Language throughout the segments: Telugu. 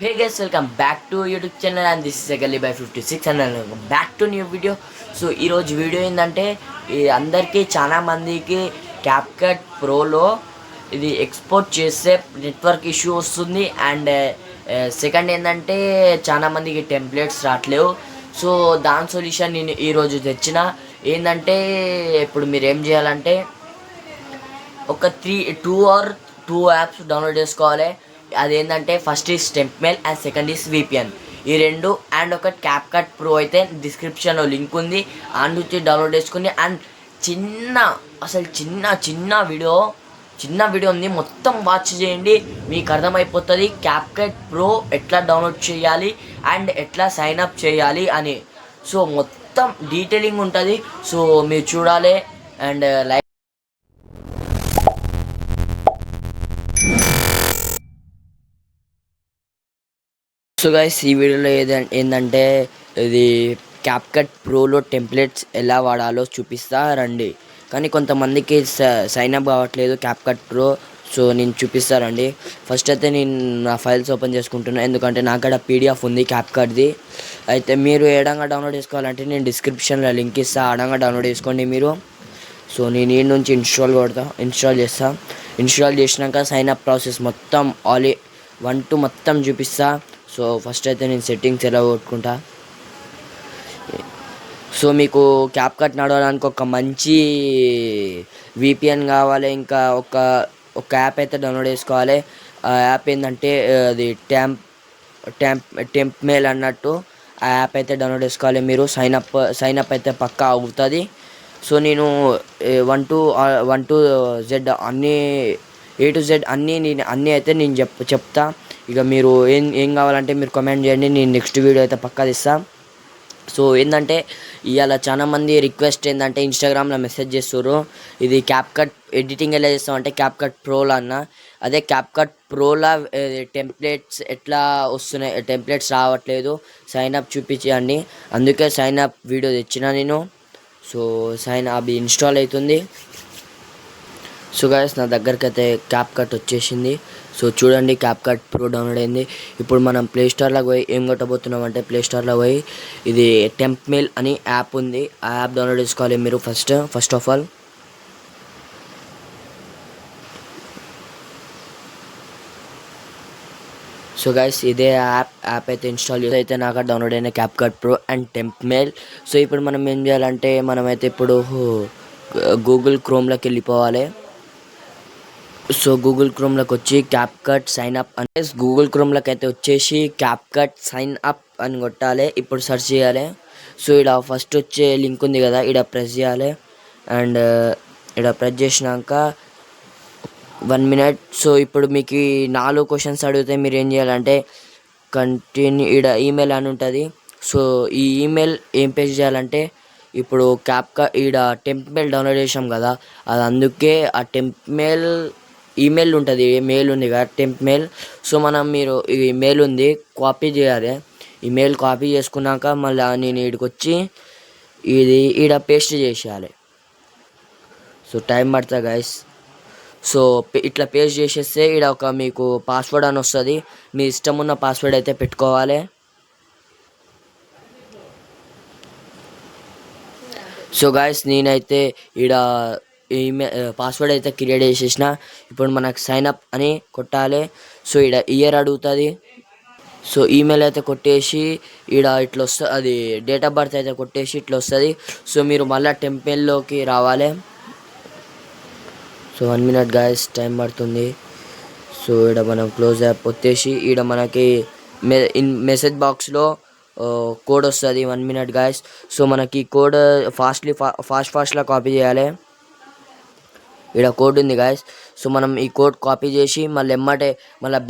Hey guys, welcome back to YouTube channel and this is Agali by 56 and welcome back to new video. So ఈరోజు వీడియో ఏంటంటే అందరికీ చాలా మందికి క్యాప్కట్ ప్రోలో ఇది ఎక్స్పోర్ట్ చేస్తే నెట్వర్క్ ఇష్యూ వస్తుంది అండ్ సెకండ్ ఏంటంటే చాలా మందికి టెంప్లెట్స్ రావట్లేవు. సో దాని సొల్యూషన్ నేను ఈరోజు తెచ్చిన ఏంటంటే ఇప్పుడు మీరు ఏం చేయాలంటే ఒక టూ యాప్స్ డౌన్లోడ్ చేసుకోవాలి. అదేంటంటే first is temp mail and second is VPN. ఈ రెండు అండ్ ఒక క్యాప్కట్ ప్రో అయితే డిస్క్రిప్షన్లో లింక్ ఉంది, ఆ నుంచి డౌన్లోడ్ చేసుకుని అండ్ చిన్న వీడియో ఉంది, మొత్తం వాచ్ చేయండి, మీకు అర్థమైపోతుంది క్యాప్కట్ ప్రో ఎట్లా డౌన్లోడ్ చేయాలి అండ్ ఎట్లా సైన్ అప్ చేయాలి అని. సో మొత్తం డీటెయిలింగ్ ఉంటుంది, సో మీరు చూడాలి అండ్ లైక్. సో గైస్, ఈ వీడియోలో ఏంటంటే ఇది క్యాప్కట్ ప్రోలో టెంప్లెట్స్ ఎలా వాడాలో చూపిస్తా రండి. కానీ కొంతమందికి సైన్ అప్ కావట్లేదు క్యాప్కట్ ప్రో, సో నేను చూపిస్తారండి. ఫస్ట్ అయితే నేను నా ఫైల్స్ ఓపెన్ చేసుకుంటున్నాను, ఎందుకంటే నాకు కూడా పీడిఎఫ్ ఉంది క్యాప్కట్ది. అయితే మీరు ఏడంగా డౌన్లోడ్ చేసుకోవాలంటే నేను డిస్క్రిప్షన్లో లింక్ ఇస్తా, ఆడంగా డౌన్లోడ్ చేసుకోండి మీరు. సో నేను ఈ నుంచి ఇన్స్టాల్ చేసినాక సైన్ అప్ ప్రాసెస్ మొత్తం 1 to మొత్తం చూపిస్తా. సో ఫస్ట్ అయితే నేను సెట్టింగ్స్ ఎలా కొట్టుకుంటా. సో మీకు క్యాప్కట్ నడవడానికి ఒక మంచి విపిఎన్ కావాలి, ఇంకా ఒక యాప్ అయితే డౌన్లోడ్ చేసుకోవాలి. ఆ యాప్ ఏంటంటే అది టెంప్మెయిల్ అన్నట్టు. ఆ యాప్ అయితే డౌన్లోడ్ చేసుకోవాలి మీరు. సైన్ అప్ అయితే పక్కా అవుతుంది. సో నేను 1 to Z అన్నీ A to Z అన్నీ అయితే నేను చెప్తా. ఇక మీరు ఏం కావాలంటే మీరు కామెంట్ చేయండి, నేను నెక్స్ట్ వీడియో అయితే పక్కా తీస్తా. సో ఏంటంటే ఇవాళ చాలా మంది రిక్వెస్ట్ ఏంటంటే ఇన్స్టాగ్రామ్లో మెసేజ్ చేస్తారు, ఇది క్యాప్కట్ ఎడిటింగ్ ఎలా చేస్తామంటే క్యాప్కట్ ప్రోలో అన్న. అదే క్యాప్కట్ ప్రోలా టెంప్లెట్స్ ఎట్లా వస్తున్నాయి, టెంప్లెట్స్ రావట్లేదు, సైన్ అప్ చూపించండి. అందుకే సైన్ అప్ వీడియో తెచ్చిన నేను. సో అది ఇన్స్టాల్ అవుతుంది. సో గైస్, నా దగ్గరికి అయితే క్యాప్కట్ వచ్చేసింది. సో చూడండి, క్యాప్కట్ ప్రో డౌన్లోడ్ అయింది. ఇప్పుడు మనం ప్లేస్టోర్లోకి పోయి ఏం కొట్టబోతున్నాం అంటే ప్లేస్టోర్లో పోయి ఇది టెంప్మెయిల్ అని యాప్ ఉంది, ఆ యాప్ డౌన్లోడ్ చేసుకోవాలి మీరు first of all. So guys, ఇదే యాప్ అయితే ఇన్స్టాల్ చేసి అయితే నాకు డౌన్లోడ్ అయిన క్యాప్కట్ ప్రో అండ్ టెంప్మెయిల్. సో ఇప్పుడు మనం ఏం చేయాలంటే మనమైతే ఇప్పుడు గూగుల్ క్రోమ్లోకి వెళ్ళిపోవాలి. సో గూగుల్ క్రోమ్లోకి వచ్చి క్యాప్కట్ సైన్ అప్ అంటే గూగుల్ క్రోమ్లోకి అయితే వచ్చేసి క్యాప్కట్ సైన్ అప్ అని కొట్టాలి. ఇప్పుడు సెర్చ్ చేయాలి. సో ఇక్కడ ఫస్ట్ వచ్చే లింక్ ఉంది కదా, ఇక్కడ ప్రెస్ చేయాలి అండ్ ఇక్కడ ప్రెస్ చేసినాక 1 minute. సో ఇప్పుడు మీకు 4 questions అడిగితే మీరు ఏం చేయాలంటే కంటిన్యూ, ఇక్కడ ఈమెయిల్ అని ఉంటుంది. సో ఈ ఈమెయిల్ ఏం పేజ్ చేయాలంటే ఇప్పుడు ఈడ టెంప్మెయిల్ డౌన్లోడ్ చేసాం కదా, అది అందుకే ఆ టెంప్మెయిల్ ఈమెయిల్ ఉంటుంది, మెయిల్ ఉంది కదా టెంప్మెయిల్. సో మీరు ఈ మెయిల్ ఉంది కాపీ చేయాలి. ఈ మెయిల్ కాపీ చేసుకున్నాక మళ్ళీ నేను ఈడికి వచ్చి ఈడ పేస్ట్ చేసేయాలి. సో టైం పడుతుంది గైస్. సో ఇట్లా పేస్ట్ చేసేస్తే ఈడ మీకు పాస్వర్డ్ అని వస్తుంది, మీ ఇష్టం ఉన్న పాస్వర్డ్ అయితే పెట్టుకోవాలి. సో గైస్, నేనైతే ఈడ పాస్వర్డ్ అయితే క్రియేట్ చేసేసిన. ఇప్పుడు మనకు సైన్ అప్ అని కొట్టాలి. సో ఈడ ఇయర్ అడుగుతుంది. సో ఈమెయిల్ అయితే కొట్టేసి ఈడ ఇట్లా వస్తుంది, అది డేట్ ఆఫ్ బర్త్ అయితే కొట్టేసి ఇట్లా వస్తుంది. సో మీరు మళ్ళీ టెంప్మెయిల్లోకి రావాలి. సో 1 minute గైస్, టైం పడుతుంది. సో ఈడ మనం క్లోజ్ యాప్ వచ్చేసి ఈడ మనకి మెసేజ్ బాక్స్లో కోడ్ వస్తుంది. 1 minute గైస్. సో మనకి కోడ్ ఫాస్ట్లా కాపీ చేయాలి. ఇక్కడ కోడ్ ఉంది గాయస్. సో మనం ఈ కోడ్ కాపీ చేసి మళ్ళీ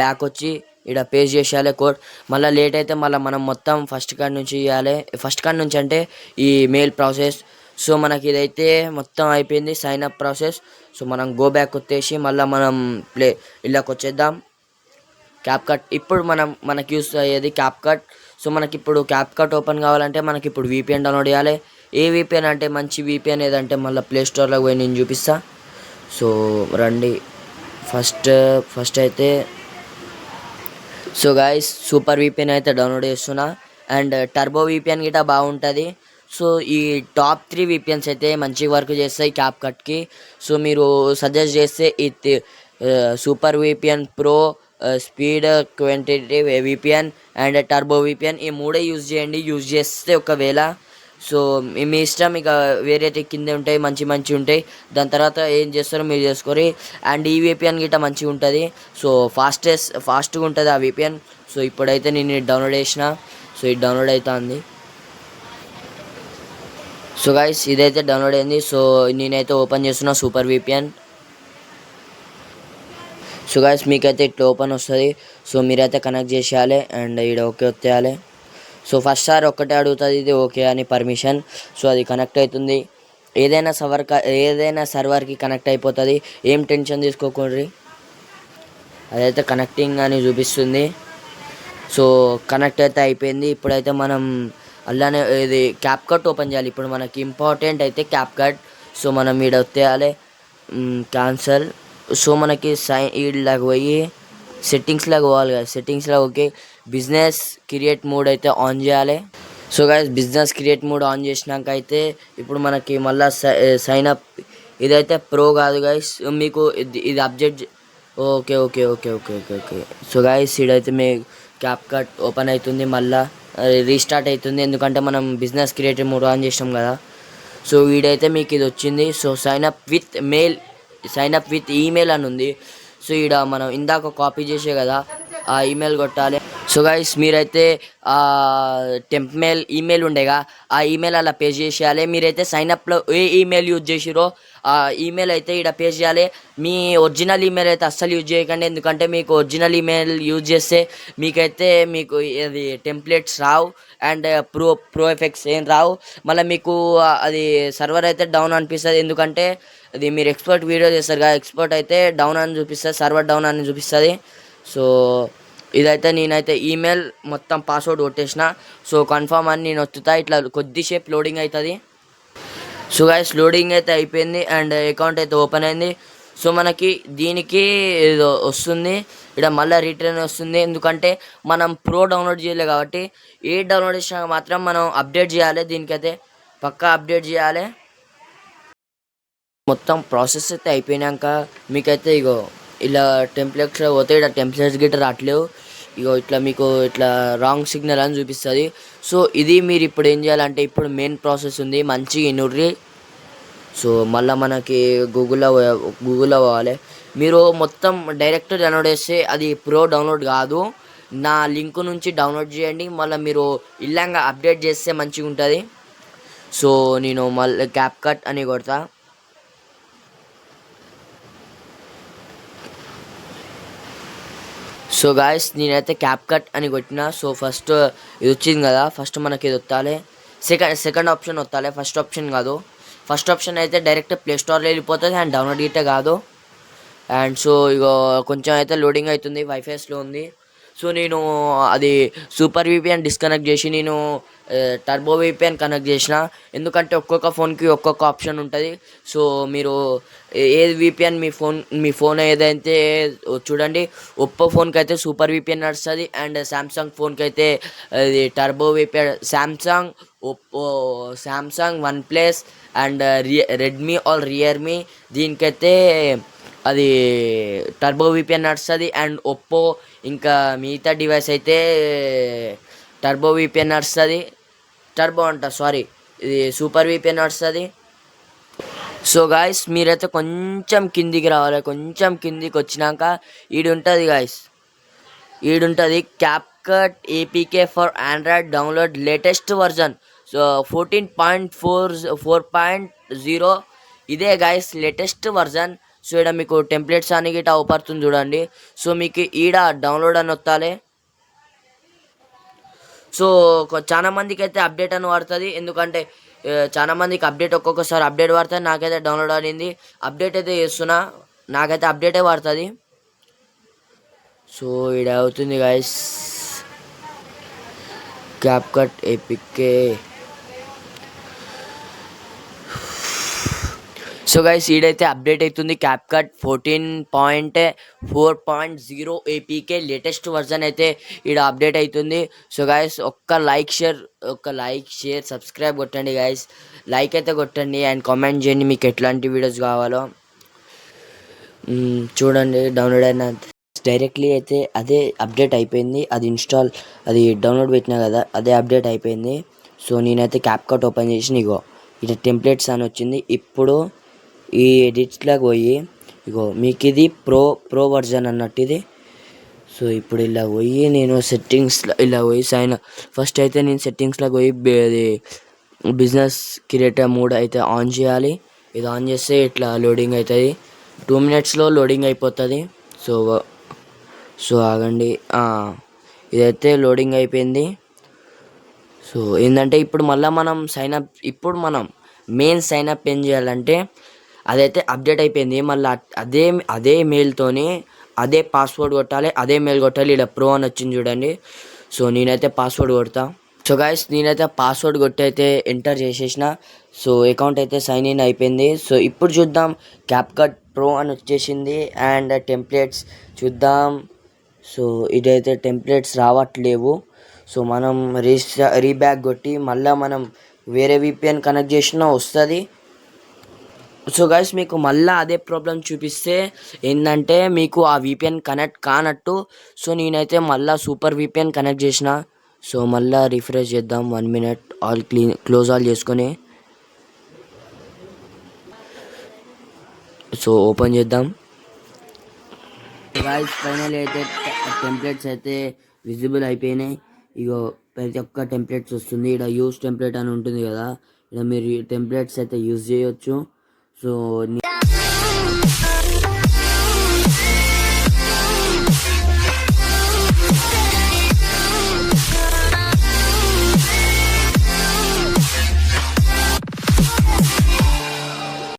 బ్యాక్ వచ్చి ఇక్కడ పేస్ట్ చేసేయాలి కోడ్. మళ్ళీ లేట్ అయితే మనం మొత్తం ఫస్ట్ కాడ నుంచి చేయాలి. ఫస్ట్ కాడ నుంచి అంటే ఈ మెయిల్ ప్రాసెస్. సో మనకి ఇదైతే మొత్తం అయిపోయింది సైన్ అప్ ప్రాసెస్. సో మనం గో బ్యాక్ వచ్చేసి మనం ఇళ్ళకి వచ్చేద్దాం. క్యాప్కట్ ఇప్పుడు మనకి యూస్ అయ్యేది క్యాప్కట్. సో మనకి ఇప్పుడు క్యాప్కట్ ఓపెన్ కావాలంటే మనకి ఇప్పుడు విపిఎన్ డౌన్లోడ్ చేయాలి. ఏ విపిఎన్ అంటే మంచి విపిఎన్ ఏదంటే మళ్ళీ ప్లేస్టోర్లోకి పోయి నేను చూపిస్తా. సో రండి, ఫస్ట్ అయితే సో గైస్ సూపర్ విపిఎన్ అయితే డౌన్లోడ్ చేస్తున్నా అండ్ టర్బో విపిఎన్ గిట్ట బాగుంటుంది. సో ఈ టాప్ 3 విపిఎన్స్ అయితే మంచి వర్క్ చేస్తాయి క్యాప్ కట్కి. సో మీరు సజెస్ట్ చేస్తే ఇది super VPN pro, speed quantity VPN and turbo VPN ఈ మూడే యూజ్ చేయండి. యూజ్ చేస్తే ఒకవేళ సో మీ ఇష్టం, ఇక వేరే కింద ఉంటాయి మంచి మంచి ఉంటాయి. దాని తర్వాత ఏం చేస్తారో మీరు చేసుకోరి. అండ్ ఈ విపిఎన్ గిట్ట మంచిగా ఉంటుంది. సో ఫాస్ట్గా ఉంటుంది ఆ విపిఎన్. సో ఇప్పుడైతే నేను డౌన్లోడ్ చేసిన. సో ఇది డౌన్లోడ్ అవుతుంది. సో గైస్ ఇదైతే డౌన్లోడ్ అయింది. సో నేనైతే ఓపెన్ చేస్తున్నా సూపర్ విపిఎన్. సో గైస్ మీకైతే ఇట్లా ఓపెన్ వస్తుంది. సో మీరైతే కనెక్ట్ చేసేయాలి అండ్ ఇక్కడ ఓకే వచ్చేయాలి. సో ఫస్ట్ సార్ ఒక్కటే అడుగుతుంది ఇది ఓకే అని పర్మిషన్. సో అది కనెక్ట్ అవుతుంది. ఏదైనా సర్వర్కి కనెక్ట్ అయిపోతుంది. ఏం టెన్షన్ తీసుకోకూడదు. అదైతే కనెక్టింగ్ అని చూపిస్తుంది. సో కనెక్ట్ అయితే అయిపోయింది. ఇప్పుడైతే మనం అలానే ఇది క్యాప్ కట్ ఓపెన్ చేయాలి. ఇప్పుడు మనకి ఇంపార్టెంట్ అయితే క్యాప్ కట్. సో మనం ఈడ వచ్చేయాలి క్యాన్సల్. సో మనకి ఈడలాగా పోయి సెట్టింగ్స్లాగా పోవాలి కదా. సెట్టింగ్స్లో ఓకే బిజినెస్ క్రియేట్ మోడ్ అయితే ఆన్ చేయాలి. So guys business create mode on చేసినాక అయితే ఇప్పుడు మనకి మళ్ళీ సైన్ అప్. ఇదైతే ప్రో కాదు గైస్, మీకు ఇది update. Okay okay okay okay okay okay so guys ఇదైతే మీ క్యాప్ కట్ ఓపెన్ అవుతుంది. మళ్ళీ రీస్టార్ట్ అవుతుంది ఎందుకంటే మనం బిజినెస్ క్రియేటివ్ మోడ్ ఆన్ చేసినాం కదా. సో వీడైతే మీకు ఇది వచ్చింది. So sign up with email అని ఉంది. సో ఈడ మనం ఇందాక కాపీ చేసే కదా ఆ ఈమెయిల్ కొట్టాలి. సో గైస్ మీరైతే ఈమెయిల్ ఉండేగా ఆ ఈమెయిల్ అలా పేస్ట్ చేసేయాలి. మీరైతే సైన్అప్లో ఏ ఈమెయిల్ యూజ్ చేసిరో ఆ ఈమెయిల్ అయితే ఇక్కడ పేస్ట్ చేయాలి. మీ ఒరిజినల్ ఈమెయిల్ అయితే అస్సలు యూజ్ చేయకండి, ఎందుకంటే మీకు ఒరిజినల్ ఈమెయిల్ యూజ్ చేస్తే మీకు అది templates Rao and pro effects ఏం రావు. మళ్ళీ మీకు అది సర్వర్ అయితే డౌన్ అనిపిస్తుంది, ఎందుకంటే అది మీరు ఎక్స్పోర్ట్ వీడియో చేస్తారు కదా, ఎక్స్పోర్ట్ అయితే డౌన్ అని చూపిస్తుంది, సర్వర్ డౌన్ అని చూపిస్తుంది. సో ఇదైతే నేనైతే ఈమెయిల్ మొత్తం పాస్వర్డ్ కొట్టేసిన. సో కన్ఫర్మ్ అని నేను వస్తుతా. ఇట్లా కొద్దిసేపు లోడింగ్ అవుతుంది. సో గైస్ లోడింగ్ అయితే అయిపోయింది అండ్ అకౌంట్ అయితే ఓపెన్ అయింది. సో మనకి దీనికి ఏదో వస్తుంది, ఇక్కడ మళ్ళీ రిటర్న్ వస్తుంది, ఎందుకంటే మనం ప్రో డౌన్లోడ్ చేయలేదు కాబట్టి. ఏ డౌన్లోడ్ చేసినా మాత్రం మనం అప్డేట్ చేయాలి, దీనికైతే పక్కా అప్డేట్ చేయాలి. మొత్తం ప్రాసెస్ అయితే అయిపోయినాక మీకైతే ఇగో ఇలా టెంప్లెట్స్ పోతే ఇక్కడ టెంప్లెట్స్ గిట్ట రావట్లేవు. ఇగో ఇట్లా మీకు ఇట్లా రాంగ్ సిగ్నల్ అని చూపిస్తుంది. సో ఇది మీరు ఇప్పుడు ఏం చేయాలంటే ఇప్పుడు మెయిన్ ప్రాసెస్ ఉంది, మంచిగా ఇనుర్రి. సో మళ్ళీ మనకి గూగుల్లో పోవాలి. మీరు మొత్తం డైరెక్ట్ డౌన్లోడ్ చేస్తే అది ప్రో డౌన్లోడ్ కాదు, నా లింక్ నుంచి డౌన్లోడ్ చేయండి. మళ్ళీ మీరు ఇలాగా అప్డేట్ చేస్తే మంచిగా ఉంటుంది. సో నేను మళ్ళీ క్యాప్ కట్ అని కొడతా. సో గాయస్ నేనైతే క్యాప్ కట్ అని కొట్టిన. సో ఫస్ట్ ఇది వచ్చింది కదా, ఫస్ట్ మనకి ఇది వత్తాలి, సెకండ్ ఆప్షన్ వత్తాలి, ఫస్ట్ ఆప్షన్ కాదు. ఫస్ట్ ఆప్షన్ అయితే డైరెక్ట్ ప్లే స్టోర్లో వెళ్ళిపోతుంది అండ్ డౌన్లోడ్ గిట్టే కాదు. అండ్ సో ఇగో కొంచెం అయితే లోడింగ్ అవుతుంది, వైఫైస్లో ఉంది. సో నేను అది సూపర్ విపిఎన్ డిస్కనెక్ట్ చేసి నేను టర్బో విపిఎన్ కనెక్ట్ చేసిన, ఎందుకంటే ఒక్కొక్క ఫోన్కి ఒక్కొక్క ఆప్షన్ ఉంటుంది. సో మీరు ఏది విపిఎన్ మీ ఫోన్ ఏదైతే చూడండి. ఒప్పో ఫోన్కి అయితే సూపర్ విపిఎన్ నడుస్తుంది అండ్ శాంసంగ్ ఫోన్కి అయితే అది turbo VPN. Samsung, OnePlus and Redmi or Realme దీనికైతే అది టర్బో విపిఎన్ నడుస్తుంది. అండ్ ఒప్పో ఇంకా మిగతా డివైస్ అయితే టర్బో విపిఎన్ నడుస్తుంది, ఇది సూపర్ విపిఎన్ నడుస్తుంది. సో గాయస్ మీరైతే కొంచెం కిందికి రావాలి, కొంచెం కిందికి వచ్చినాక ఈడుంటుంది CapCut APK for Android download latest version. So 14.4.0 ఇదే గాయస్ లేటెస్ట్ వర్జన్. సో ఇక్కడ మీకు టెంప్లెట్స్ అని గిట్ట అవుపడుతుంది చూడండి. సో మీకు ఈడ డౌన్లోడ్ అని వస్తాలి. సో చాలా మందికి అయితే అప్డేట్ అని పడుతుంది, ఎందుకంటే చాలా మందికి అప్డేట్ ఒక్కొక్కసారి అప్డేట్ పడుతుంది. నాకైతే డౌన్లోడ్ అయింది, అప్డేట్ అయితే చేస్తున్నా, నాకైతే అప్డేటే పడుతుంది. సో ఈడ అవుతుంది guys CapCut APK. So so guys ఈడైతే అప్డేట్ అవుతుంది క్యాప్కట్ 14.4.0 ఏపీకే లేటెస్ట్ వర్జన్ అయితే ఈడ అప్డేట్ అవుతుంది. సో గైస్ ఒక్క లైక్ షేర్ సబ్స్క్రైబ్ కొట్టండి గైస్. లైక్ అయితే కొట్టండి అండ్ కామెంట్ చేయండి మీకు ఎట్లాంటి వీడియోస్ కావాలో. చూడండి డౌన్లోడ్ అయిన డైరెక్ట్లీ అయితే అదే అప్డేట్ అయిపోయింది. అది డౌన్లోడ్ పెట్టినా కదా అదే అప్డేట్ అయిపోయింది. సో నేనైతే క్యాప్కట్ ఓపెన్ చేసి ఇగో ఇట్లా టెంప్లెట్స్ అని వచ్చింది. ఇప్పుడు ఈ ఎడిట్స్లోకి పోయి ఇగో మీకు ఇది ప్రో వర్జన్ అన్నట్టు ఇది. సో ఇప్పుడు ఇలా పోయి నేను సెట్టింగ్స్లో ఇలా పోయి ఫస్ట్ అయితే నేను సెట్టింగ్స్లోకి పోయి అది బిజినెస్ క్రియేటర్ మోడ్ అయితే ఆన్ చేయాలి. ఇది ఆన్ చేస్తే ఇట్లా లోడింగ్ అవుతుంది. 2 minutesలో లోడింగ్ అయిపోతుంది. సో ఆగండి, ఇదైతే లోడింగ్ అయిపోయింది. సో ఏంటంటే ఇప్పుడు మళ్ళీ మనం మెయిన్ సైన్అప్ ఏం చేయాలంటే అదైతే అప్డేట్ అయిపోయింది. మళ్ళీ అదే మెయిల్తోని అదే పాస్వర్డ్ కొట్టాలి, అదే మెయిల్ కొట్టాలి. ఇలా ప్రో అని వచ్చింది చూడండి. సో నేనైతే పాస్వర్డ్ కొడతా. సో గైస్ నేనైతే పాస్వర్డ్ కొట్టి అయితే ఎంటర్ చేసేసిన. సో అకౌంట్ అయితే సైన్ ఇన్ అయిపోయింది. సో ఇప్పుడు చూద్దాం క్యాప్కట్ ప్రో అని వచ్చేసింది. అండ్ టెంప్లెట్స్ చూద్దాం. సో ఇదైతే టెంప్లెట్స్ రావట్లేవు. సో మనం రీబ్యాక్ కొట్టి మళ్ళీ మనం వేరే విపిఎన్ కనెక్ట్ చేసినా వస్తుంది. సో గైస్ మీకు మళ్ళీ అదే ప్రాబ్లం చూపిస్తే ఏంటంటే మీకు ఆ విపిఎన్ కనెక్ట్ కానట్టు. సో నేనైతే మళ్ళీ సూపర్ విపిఎన్ కనెక్ట్ చేసిన. సో మళ్ళీ రిఫ్రెష్ చేద్దాం 1 minute క్లోజ్ ఆల్ చేసుకొని. సో ఓపెన్ చేద్దాం. గైస్ ఫైనల్ అయితే టెంప్లెట్స్ అయితే విజిబుల్ అయిపోయినాయి. ఇగో ప్రతి ఒక్క టెంప్లెట్స్ వస్తుంది. ఇక్కడ యూజ్ టెంప్లెట్ అని ఉంటుంది కదా, ఇక్కడ మీరు టెంప్లెట్స్ అయితే యూజ్ చేయొచ్చు. సో